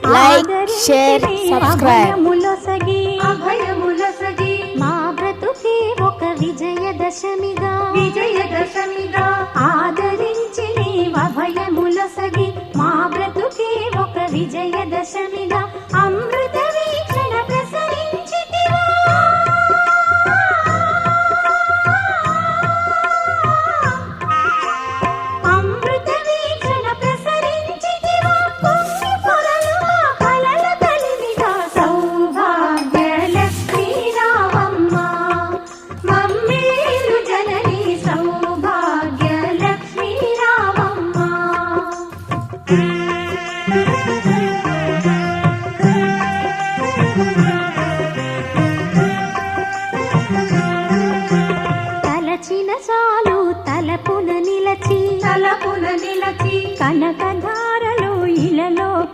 Like, share, subscribe. మా బ్రతుకే ఒక విజయదశమిగా ఆదరించి అభయములొసగి మా బ్రతుకే ఒక విజయదశమిగా అమృత వీక్షణ ప్రసరించితివా అమృత వీక్షణ ప్రసరించితివా పొంగి పొరలు మా కలల కలిమిగా సౌభాగ్య లక్ష్మీ రావమ్మ మమ్మేలు జనని సౌభాగ్య లక్ష్మీ రావమ్మ. తలచిన చాలు